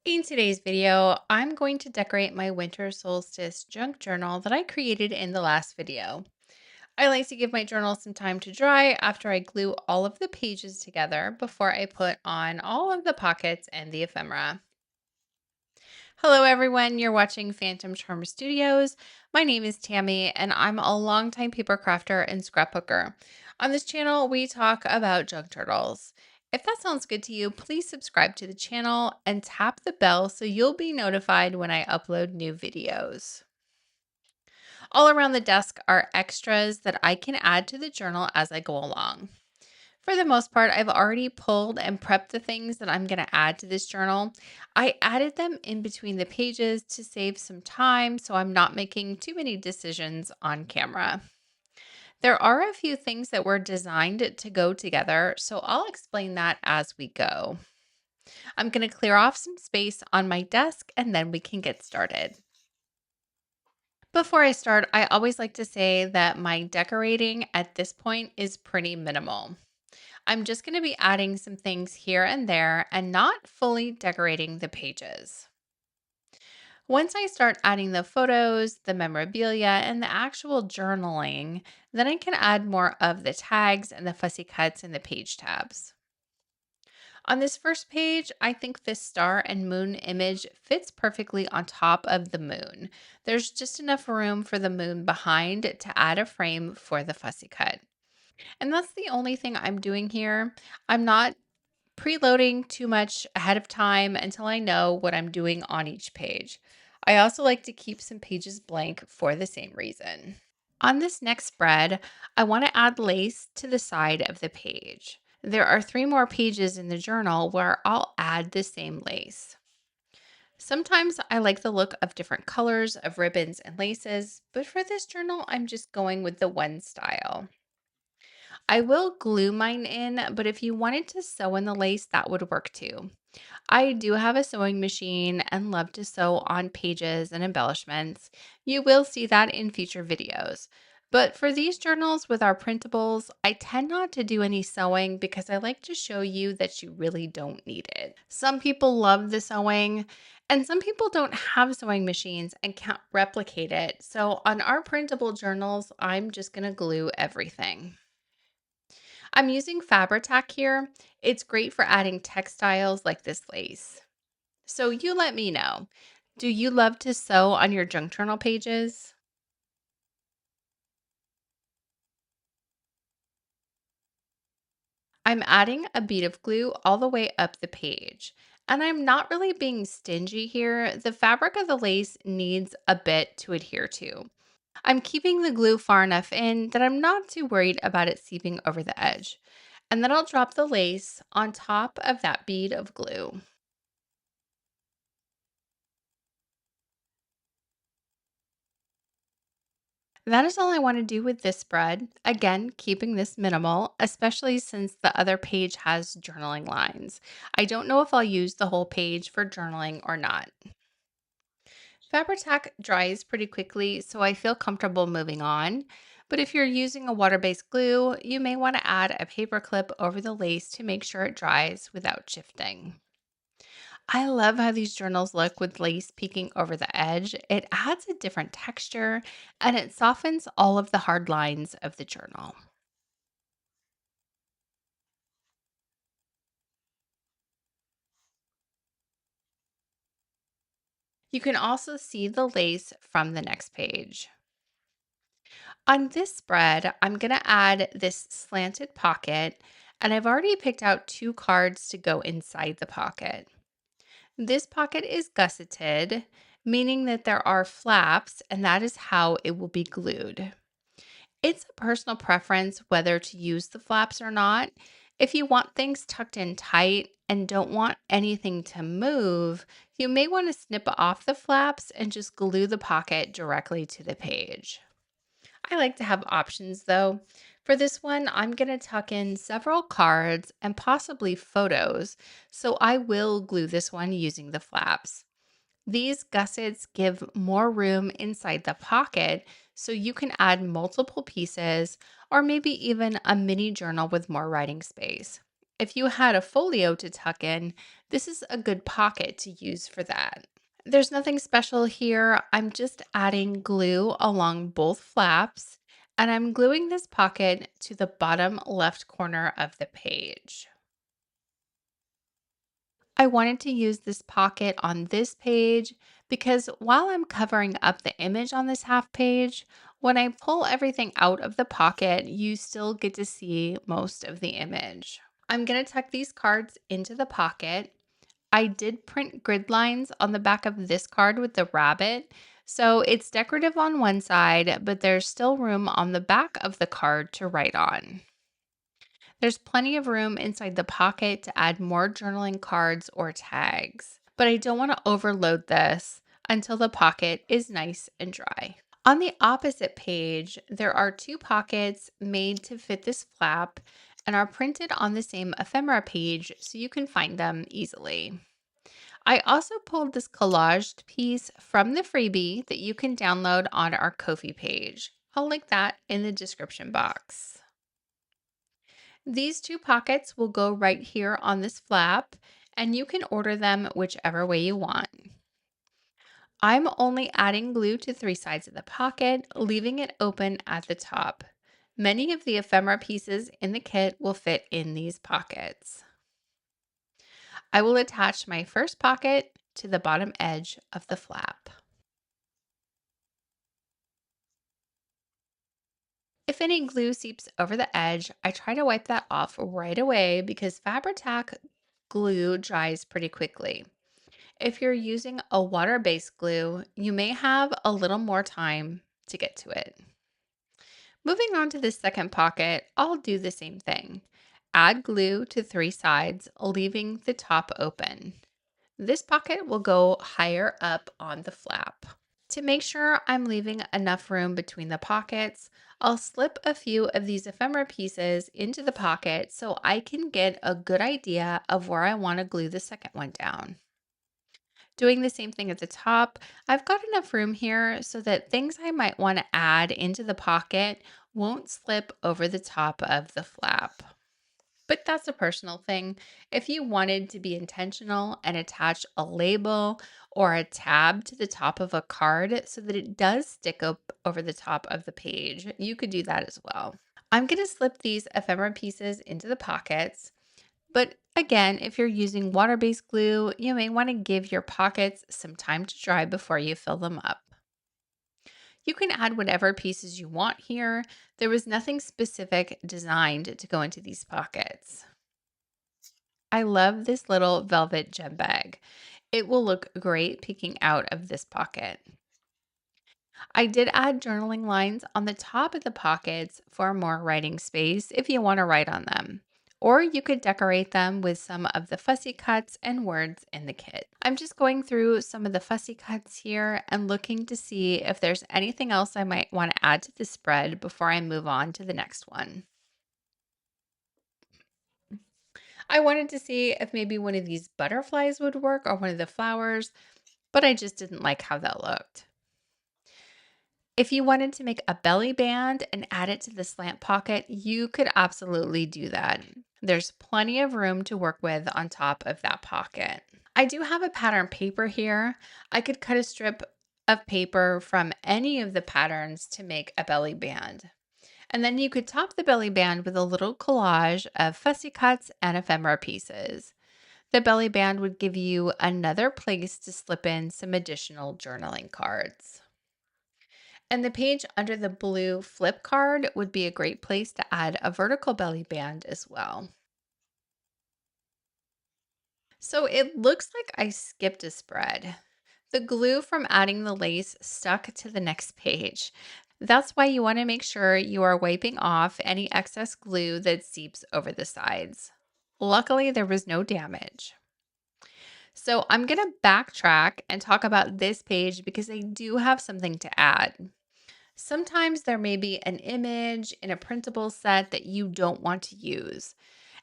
In today's video, I'm going to decorate my Winter Solstice junk journal that I created in the last video. I like to give my journal some time to dry after I glue all of the pages together before I put on all of the pockets and the ephemera. Hello everyone, you're watching Phantom Charm Studios. My name is Tammy and I'm a longtime paper crafter and scrapbooker. On this channel, we talk about junk journals. If that sounds good to you, please subscribe to the channel and tap the bell so you'll be notified when I upload new videos. All around the desk are extras that I can add to the journal as I go along. For the most part, I've already pulled and prepped the things that I'm going to add to this journal. I added them in between the pages to save some time so I'm not making too many decisions on camera. There are a few things that were designed to go together, so I'll explain that as we go. I'm going to clear off some space on my desk and then we can get started. Before I start, I always like to say that my decorating at this point is pretty minimal. I'm just going to be adding some things here and there and not fully decorating the pages. Once I start adding the photos, the memorabilia, and the actual journaling, then I can add more of the tags and the fussy cuts and the page tabs. On this first page, I think this star and moon image fits perfectly on top of the moon. There's just enough room for the moon behind to add a frame for the fussy cut. And that's the only thing I'm doing here. I'm not preloading too much ahead of time until I know what I'm doing on each page. I also like to keep some pages blank for the same reason. On this next spread, I want to add lace to the side of the page. There are 3 more pages in the journal where I'll add the same lace. Sometimes I like the look of different colors of ribbons and laces, but for this journal, I'm just going with the one style. I will glue mine in, but if you wanted to sew in the lace, that would work too. I do have a sewing machine and love to sew on pages and embellishments. You will see that in future videos. But for these journals with our printables, I tend not to do any sewing because I like to show you that you really don't need it. Some people love the sewing, and some people don't have sewing machines and can't replicate it. So on our printable journals, I'm just going to glue everything. I'm using Fabri-Tac here. It's great for adding textiles like this lace. So you let me know. Do you love to sew on your junk journal pages? I'm adding a bead of glue all the way up the page. And I'm not really being stingy here. The fabric of the lace needs a bit to adhere to. I'm keeping the glue far enough in that I'm not too worried about it seeping over the edge. And then I'll drop the lace on top of that bead of glue. That is all I want to do with this spread. Again, keeping this minimal, especially since the other page has journaling lines. I don't know if I'll use the whole page for journaling or not. Fabri-Tac dries pretty quickly, so I feel comfortable moving on. But if you're using a water-based glue, you may want to add a paper clip over the lace to make sure it dries without shifting. I love how these journals look with lace peeking over the edge. It adds a different texture and it softens all of the hard lines of the journal. You can also see the lace from the next page. On this spread, I'm going to add this slanted pocket, and I've already picked out 2 cards to go inside the pocket. This pocket is gusseted, meaning that there are flaps, and that is how it will be glued. It's a personal preference whether to use the flaps or not. If you want things tucked in tight and don't want anything to move, you may want to snip off the flaps and just glue the pocket directly to the page. I like to have options though. For this one, I'm going to tuck in several cards and possibly photos, so I will glue this one using the flaps. These gussets give more room inside the pocket so you can add multiple pieces or maybe even a mini journal with more writing space. If you had a folio to tuck in, this is a good pocket to use for that. There's nothing special here. I'm just adding glue along both flaps, and I'm gluing this pocket to the bottom left corner of the page. I wanted to use this pocket on this page because while I'm covering up the image on this half page, when I pull everything out of the pocket, you still get to see most of the image. I'm going to tuck these cards into the pocket. I did print grid lines on the back of this card with the rabbit, so it's decorative on one side, but there's still room on the back of the card to write on. There's plenty of room inside the pocket to add more journaling cards or tags, but I don't want to overload this until the pocket is nice and dry. On the opposite page, there are two pockets made to fit this flap and are printed on the same ephemera page so you can find them easily. I also pulled this collaged piece from the freebie that you can download on our Ko-fi page. I'll link that in the description box. These two pockets will go right here on this flap, and you can order them whichever way you want. I'm only adding glue to three sides of the pocket, leaving it open at the top. Many of the ephemera pieces in the kit will fit in these pockets. I will attach my first pocket to the bottom edge of the flap. If any glue seeps over the edge, I try to wipe that off right away because Fabri-Tac glue dries pretty quickly. If you're using a water-based glue, you may have a little more time to get to it. Moving on to the second pocket, I'll do the same thing. Add glue to three sides, leaving the top open. This pocket will go higher up on the flap. To make sure I'm leaving enough room between the pockets, I'll slip a few of these ephemera pieces into the pocket so I can get a good idea of where I want to glue the second one down. Doing the same thing at the top, I've got enough room here so that things I might want to add into the pocket won't slip over the top of the flap. But that's a personal thing. If you wanted to be intentional and attach a label or a tab to the top of a card so that it does stick up over the top of the page, you could do that as well. I'm going to slip these ephemera pieces into the pockets. But again, if you're using water-based glue, you may want to give your pockets some time to dry before you fill them up. You can add whatever pieces you want here. There was nothing specific designed to go into these pockets. I love this little velvet gem bag. It will look great peeking out of this pocket. I did add journaling lines on the top of the pockets for more writing space if you want to write on them. Or you could decorate them with some of the fussy cuts and words in the kit. I'm just going through some of the fussy cuts here and looking to see if there's anything else I might want to add to the spread before I move on to the next one. I wanted to see if maybe one of these butterflies would work or one of the flowers, but I just didn't like how that looked. If you wanted to make a belly band and add it to the slant pocket, you could absolutely do that. There's plenty of room to work with on top of that pocket. I do have a pattern paper here. I could cut a strip of paper from any of the patterns to make a belly band. And then you could top the belly band with a little collage of fussy cuts and ephemera pieces. The belly band would give you another place to slip in some additional journaling cards. And the page under the blue flip card would be a great place to add a vertical belly band as well. So it looks like I skipped a spread. The glue from adding the lace stuck to the next page. That's why you want to make sure you are wiping off any excess glue that seeps over the sides. Luckily, there was no damage. So I'm going to backtrack and talk about this page because I do have something to add. Sometimes there may be an image in a printable set that you don't want to use.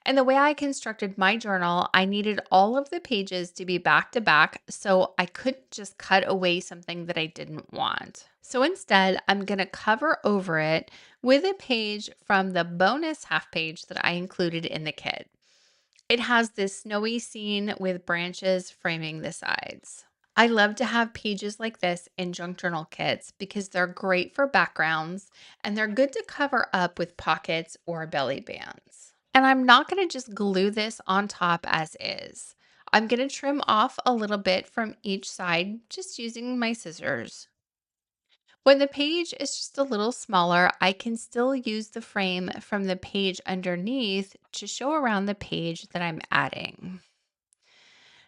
And the way I constructed my journal, I needed all of the pages to be back to back, so I couldn't just cut away something that I didn't want. So instead, I'm going to cover over it with a page from the bonus half page that I included in the kit. It has this snowy scene with branches framing the sides. I love to have pages like this in junk journal kits because they're great for backgrounds and they're good to cover up with pockets or belly bands. And I'm not going to just glue this on top as is. I'm going to trim off a little bit from each side just using my scissors. When the page is just a little smaller, I can still use the frame from the page underneath to show around the page that I'm adding.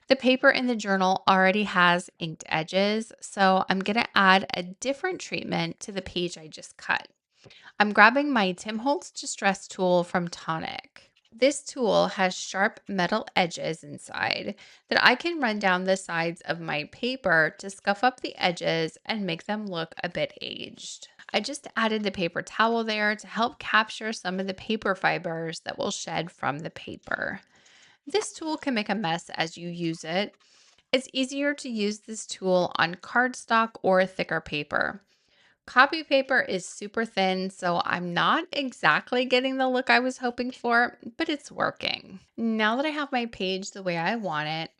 The paper in the journal already has inked edges, so I'm going to add a different treatment to the page I just cut. I'm grabbing my Tim Holtz Distress tool from Tonic. This tool has sharp metal edges inside that I can run down the sides of my paper to scuff up the edges and make them look a bit aged. I just added the paper towel there to help capture some of the paper fibers that will shed from the paper. This tool can make a mess as you use it. It's easier to use this tool on cardstock or thicker paper. Copy paper is super thin, so I'm not exactly getting the look I was hoping for, but it's working. Now that I have my page the way I want it,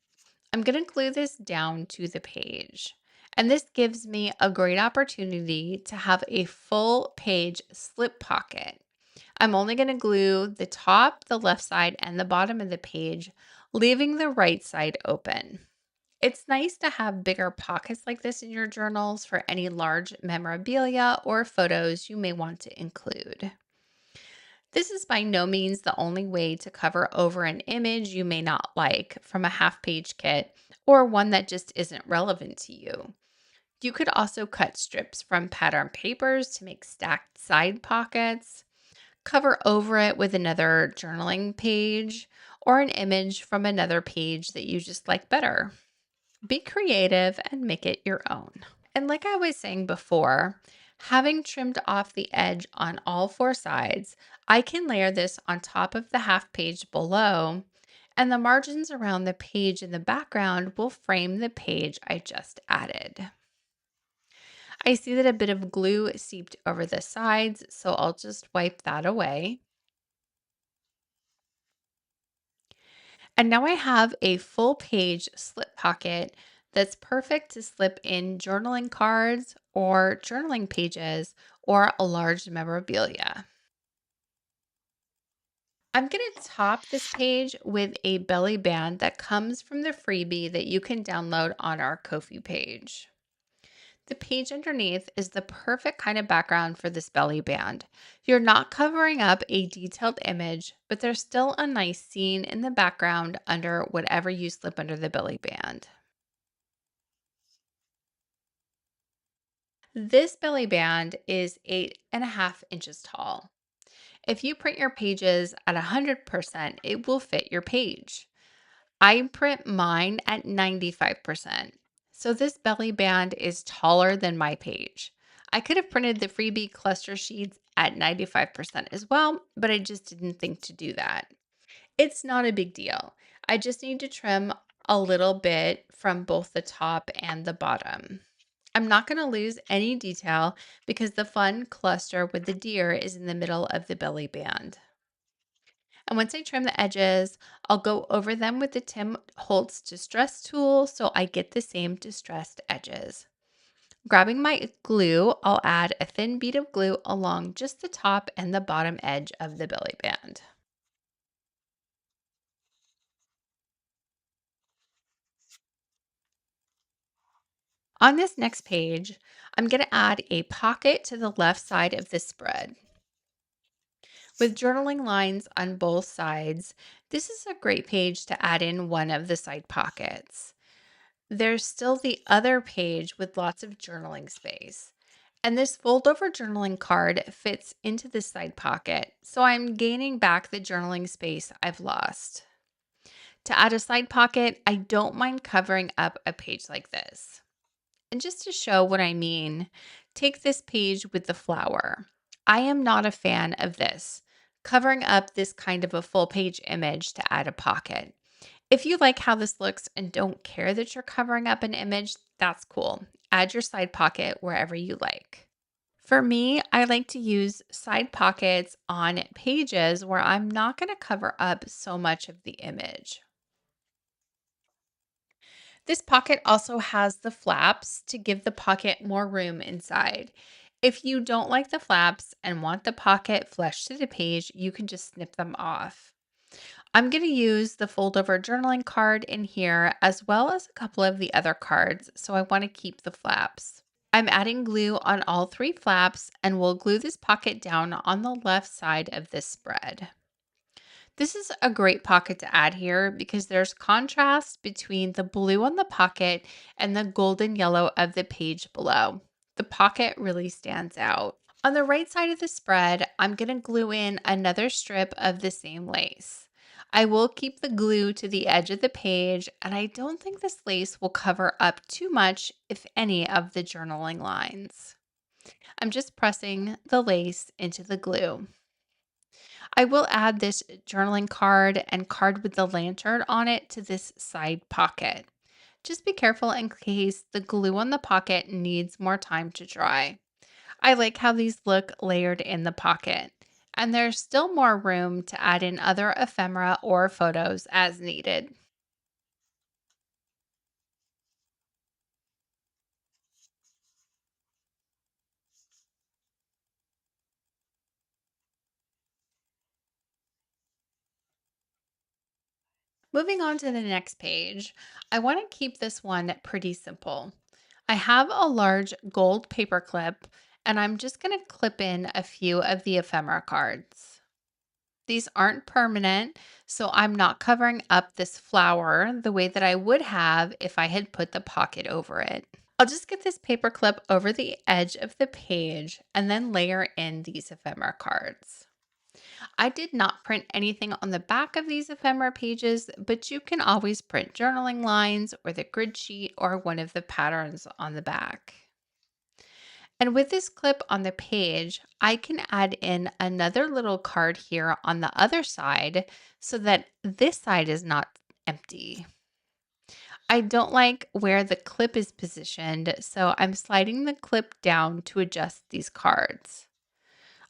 I'm going to glue this down to the page. And this gives me a great opportunity to have a full page slip pocket. I'm only going to glue the top, the left side, and the bottom of the page, leaving the right side open. It's nice to have bigger pockets like this in your journals for any large memorabilia or photos you may want to include. This is by no means the only way to cover over an image you may not like from a half-page kit or one that just isn't relevant to you. You could also cut strips from pattern papers to make stacked side pockets, cover over it with another journaling page, or an image from another page that you just like better. Be creative and make it your own. And like I was saying before, having trimmed off the edge on all four sides, I can layer this on top of the half page below, and the margins around the page in the background will frame the page I just added. I see that a bit of glue seeped over the sides, so I'll just wipe that away. And now I have a full page slip pocket that's perfect to slip in journaling cards or journaling pages or a large memorabilia. I'm going to top this page with a belly band that comes from the freebie that you can download on our Ko-fi page. The page underneath is the perfect kind of background for this belly band. You're not covering up a detailed image, but there's still a nice scene in the background under whatever you slip under the belly band. This belly band is 8.5 inches tall. If you print your pages at 100%, it will fit your page. I print mine at 95%. So this belly band is taller than my page. I could have printed the freebie cluster sheets at 95% as well, but I just didn't think to do that. It's not a big deal. I just need to trim a little bit from both the top and the bottom. I'm not going to lose any detail because the fun cluster with the deer is in the middle of the belly band. And once I trim the edges, I'll go over them with the Tim Holtz Distress tool so I get the same distressed edges. Grabbing my glue, I'll add a thin bead of glue along just the top and the bottom edge of the belly band. On this next page, I'm going to add a pocket to the left side of the spread. With journaling lines on both sides, this is a great page to add in one of the side pockets. There's still the other page with lots of journaling space. And this fold over journaling card fits into this side pocket, so I'm gaining back the journaling space I've lost. To add a side pocket, I don't mind covering up a page like this. And just to show what I mean, take this page with the flower. I am not a fan of this, covering up this kind of a full page image to add a pocket. If you like how this looks and don't care that you're covering up an image, that's cool. Add your side pocket wherever you like. For me, I like to use side pockets on pages where I'm not going to cover up so much of the image. This pocket also has the flaps to give the pocket more room inside. If you don't like the flaps and want the pocket flush to the page, you can just snip them off. I'm going to use the fold over journaling card in here as well as a couple of the other cards, so I want to keep the flaps. I'm adding glue on all three flaps and we'll glue this pocket down on the left side of this spread. This is a great pocket to add here because there's contrast between the blue on the pocket and the golden yellow of the page below. The pocket really stands out. On the right side of the spread, I'm going to glue in another strip of the same lace. I will keep the glue to the edge of the page, and I don't think this lace will cover up too much, if any, of the journaling lines. I'm just pressing the lace into the glue. I will add this journaling card and card with the lantern on it to this side pocket. Just be careful in case the glue on the pocket needs more time to dry. I like how these look layered in the pocket. And there's still more room to add in other ephemera or photos as needed. Moving on to the next page, I want to keep this one pretty simple. I have a large gold paper clip and I'm just going to clip in a few of the ephemera cards. These aren't permanent, so I'm not covering up this flower the way that I would have if I had put the pocket over it. I'll just get this paper clip over the edge of the page and then layer in these ephemera cards. I did not print anything on the back of these ephemera pages, but you can always print journaling lines or the grid sheet or one of the patterns on the back. And with this clip on the page, I can add in another little card here on the other side so that this side is not empty. I don't like where the clip is positioned, so I'm sliding the clip down to adjust these cards.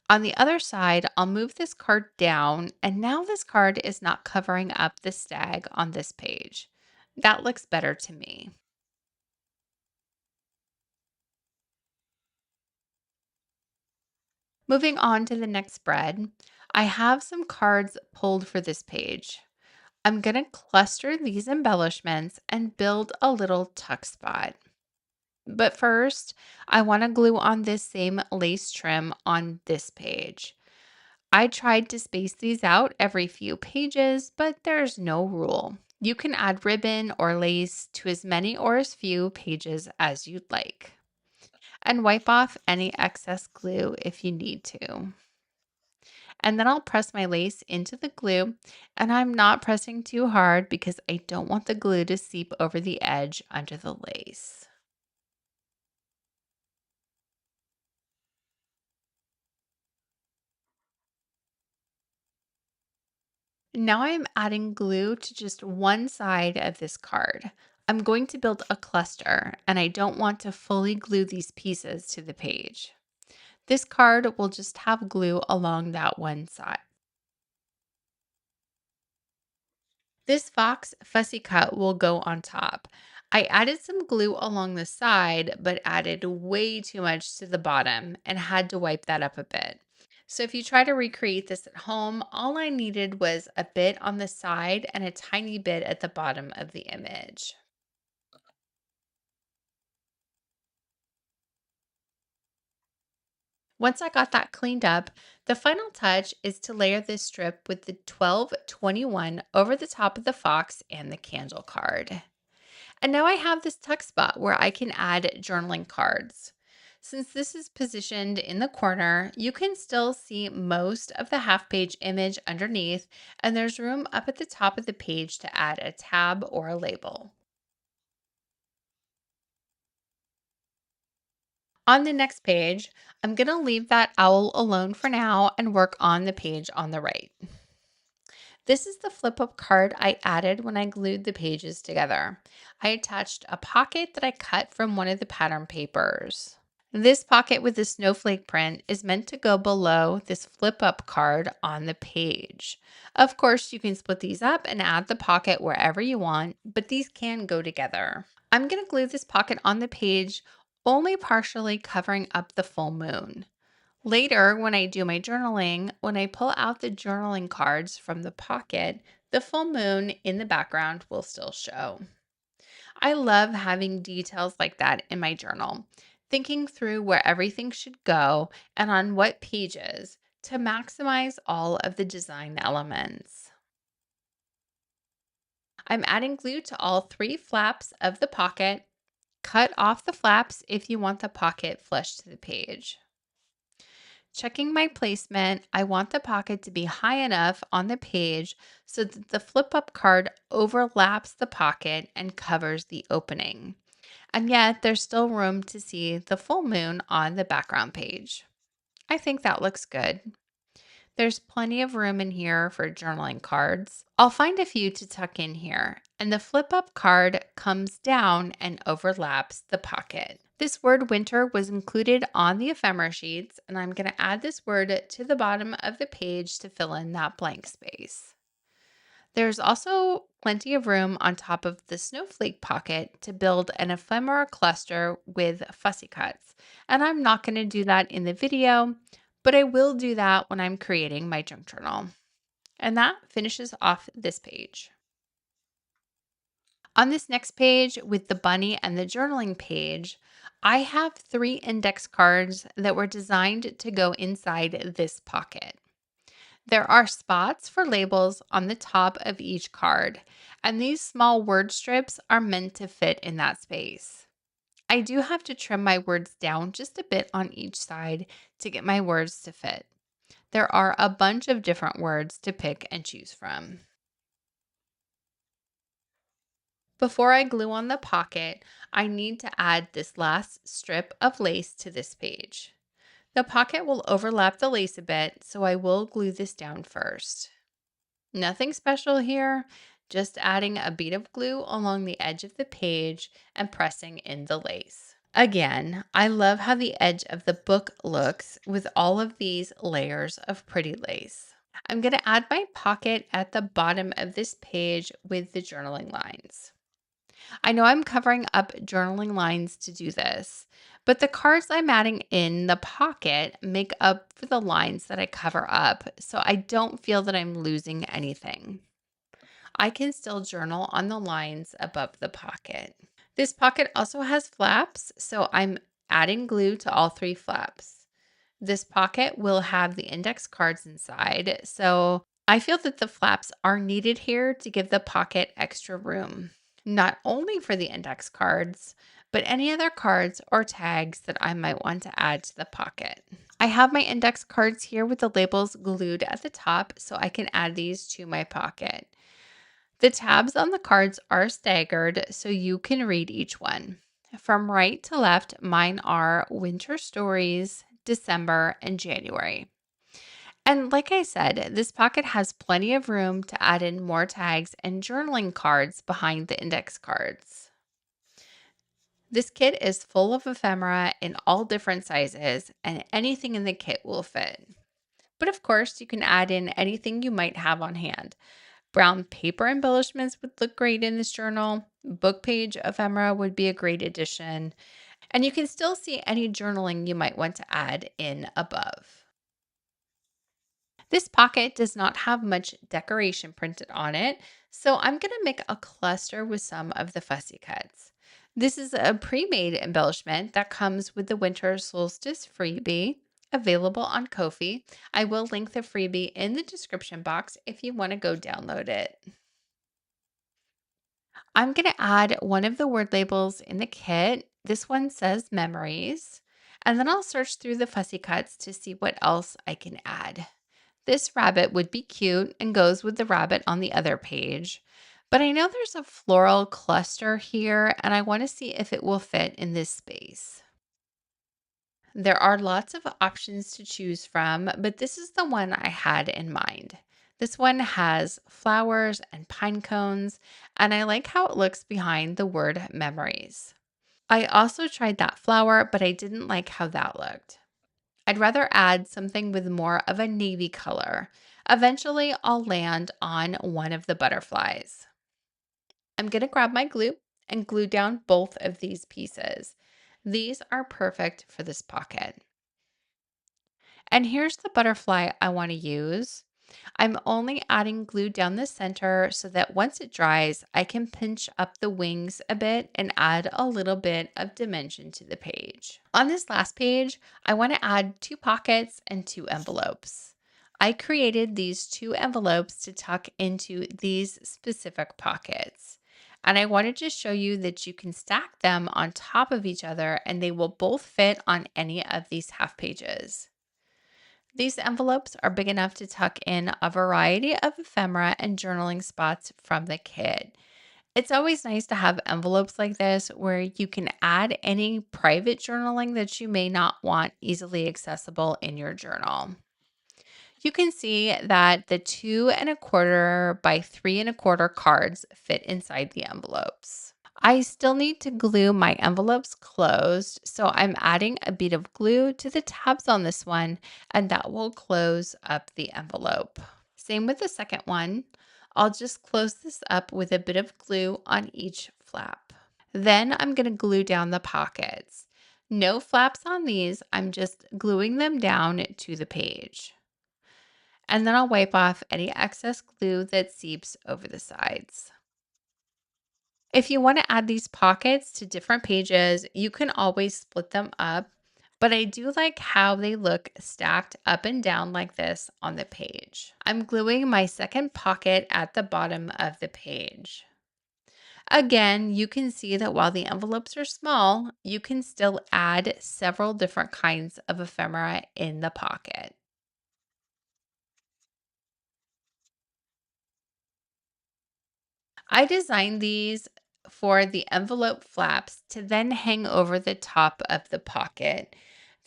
On the other side, I'll move this card down, and now this card is not covering up the stag on this page. That looks better to me. Moving on to the next spread, I have some cards pulled for this page. I'm going to cluster these embellishments and build a little tuck spot. But first, I want to glue on this same lace trim on this page. I tried to space these out every few pages, but there's no rule. You can add ribbon or lace to as many or as few pages as you'd like. And wipe off any excess glue if you need to. And then I'll press my lace into the glue, and I'm not pressing too hard because I don't want the glue to seep over the edge under the lace. Now I'm adding glue to just one side of this card. I'm going to build a cluster and I don't want to fully glue these pieces to the page. This card will just have glue along that one side. This fox fussy cut will go on top. I added some glue along the side, but added way too much to the bottom and had to wipe that up a bit. So if you try to recreate this at home, all I needed was a bit on the side and a tiny bit at the bottom of the image. Once I got that cleaned up, the final touch is to layer this strip with the 1221 over the top of the fox and the candle card. And now I have this tuck spot where I can add journaling cards. Since this is positioned in the corner, you can still see most of the half page image underneath, and there's room up at the top of the page to add a tab or a label. On the next page, I'm going to leave that owl alone for now and work on the page on the right. This is the flip up card I added when I glued the pages together. I attached a pocket that I cut from one of the pattern papers. This pocket with the snowflake print is meant to go below this flip up card on the page. Of course, you can split these up and add the pocket wherever you want, but these can go together. I'm going to glue this pocket on the page, only partially covering up the full moon. Later, when I do my journaling, when I pull out the journaling cards from the pocket, the full moon in the background will still show. I love having details like that in my journal, thinking through where everything should go and on what pages to maximize all of the design elements. I'm adding glue to all 3 flaps of the pocket. Cut off the flaps if you want the pocket flush to the page. Checking my placement, I want the pocket to be high enough on the page so that the flip up card overlaps the pocket and covers the opening. And yet there's still room to see the full moon on the background page. I think that looks good. There's plenty of room in here for journaling cards. I'll find a few to tuck in here, and the flip up card comes down and overlaps the pocket. This word winter was included on the ephemera sheets, and I'm going to add this word to the bottom of the page to fill in that blank space. There's also plenty of room on top of the snowflake pocket to build an ephemera cluster with fussy cuts. And I'm not going to do that in the video, but I will do that when I'm creating my junk journal. And that finishes off this page. On this next page with the bunny and the journaling page, I have 3 index cards that were designed to go inside this pocket. There are spots for labels on the top of each card, and these small word strips are meant to fit in that space. I do have to trim my words down just a bit on each side to get my words to fit. There are a bunch of different words to pick and choose from. Before I glue on the pocket, I need to add this last strip of lace to this page. The pocket will overlap the lace a bit, so I will glue this down first. Nothing special here, just adding a bead of glue along the edge of the page and pressing in the lace. Again, I love how the edge of the book looks with all of these layers of pretty lace. I'm going to add my pocket at the bottom of this page with the journaling lines. I know I'm covering up journaling lines to do this, but the cards I'm adding in the pocket make up for the lines that I cover up, so I don't feel that I'm losing anything. I can still journal on the lines above the pocket. This pocket also has flaps, so I'm adding glue to all 3 flaps. This pocket will have the index cards inside, so I feel that the flaps are needed here to give the pocket extra room, not only for the index cards, but any other cards or tags that I might want to add to the pocket. I have my index cards here with the labels glued at the top, so I can add these to my pocket. The tabs on the cards are staggered, so you can read each one. From right to left, mine are Winter Stories, December, and January. And like I said, this pocket has plenty of room to add in more tags and journaling cards behind the index cards. This kit is full of ephemera in all different sizes, and anything in the kit will fit. But of course, you can add in anything you might have on hand. Brown paper embellishments would look great in this journal. Book page ephemera would be a great addition. And you can still see any journaling you might want to add in above. This pocket does not have much decoration printed on it, so I'm going to make a cluster with some of the fussy cuts. This is a pre-made embellishment that comes with the Winter Solstice freebie available on Ko-fi. I will link the freebie in the description box if you want to go download it. I'm going to add one of the word labels in the kit. This one says memories. And then I'll search through the fussy cuts to see what else I can add. This rabbit would be cute and goes with the rabbit on the other page. But I know there's a floral cluster here, and I want to see if it will fit in this space. There are lots of options to choose from, but this is the one I had in mind. This one has flowers and pine cones, and I like how it looks behind the word memories. I also tried that flower, but I didn't like how that looked. I'd rather add something with more of a navy color. Eventually, I'll land on one of the butterflies. I'm going to grab my glue and glue down both of these pieces. These are perfect for this pocket. And here's the butterfly I want to use. I'm only adding glue down the center so that once it dries, I can pinch up the wings a bit and add a little bit of dimension to the page. On this last page, I want to add 2 pockets and 2 envelopes. I created these 2 envelopes to tuck into these specific pockets. And I wanted to show you that you can stack them on top of each other and they will both fit on any of these half pages. These envelopes are big enough to tuck in a variety of ephemera and journaling spots from the kit. It's always nice to have envelopes like this where you can add any private journaling that you may not want easily accessible in your journal. You can see that the 2¼ by 3¼ cards fit inside the envelopes. I still need to glue my envelopes closed, so I'm adding a bead of glue to the tabs on this one, and that will close up the envelope. Same with the second one. I'll just close this up with a bit of glue on each flap. Then I'm going to glue down the pockets. No flaps on these, I'm just gluing them down to the page. And then I'll wipe off any excess glue that seeps over the sides. If you want to add these pockets to different pages, you can always split them up, but I do like how they look stacked up and down like this on the page. I'm gluing my second pocket at the bottom of the page. Again, you can see that while the envelopes are small, you can still add several different kinds of ephemera in the pocket. I designed these for the envelope flaps to then hang over the top of the pocket.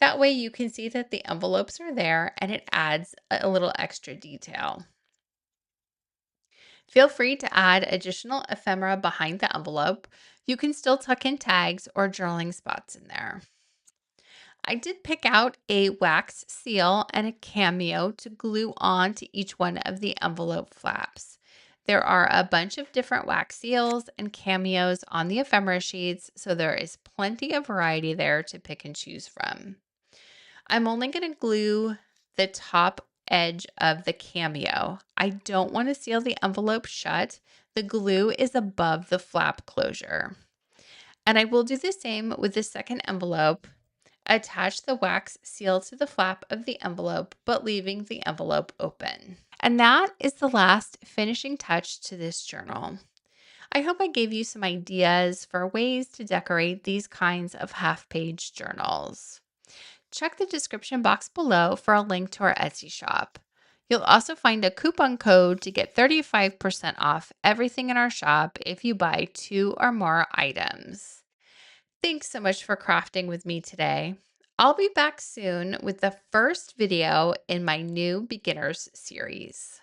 That way you can see that the envelopes are there and it adds a little extra detail. Feel free to add additional ephemera behind the envelope. You can still tuck in tags or journaling spots in there. I did pick out a wax seal and a cameo to glue on to each one of the envelope flaps. There are a bunch of different wax seals and cameos on the ephemera sheets, so there is plenty of variety there to pick and choose from. I'm only going to glue the top edge of the cameo. I don't want to seal the envelope shut. The glue is above the flap closure. And I will do the same with the second envelope. Attach the wax seal to the flap of the envelope, but leaving the envelope open. And that is the last finishing touch to this journal. I hope I gave you some ideas for ways to decorate these kinds of half-page journals. Check the description box below for a link to our Etsy shop. You'll also find a coupon code to get 35% off everything in our shop if you buy 2 or more items. Thanks so much for crafting with me today. I'll be back soon with the first video in my new beginners series.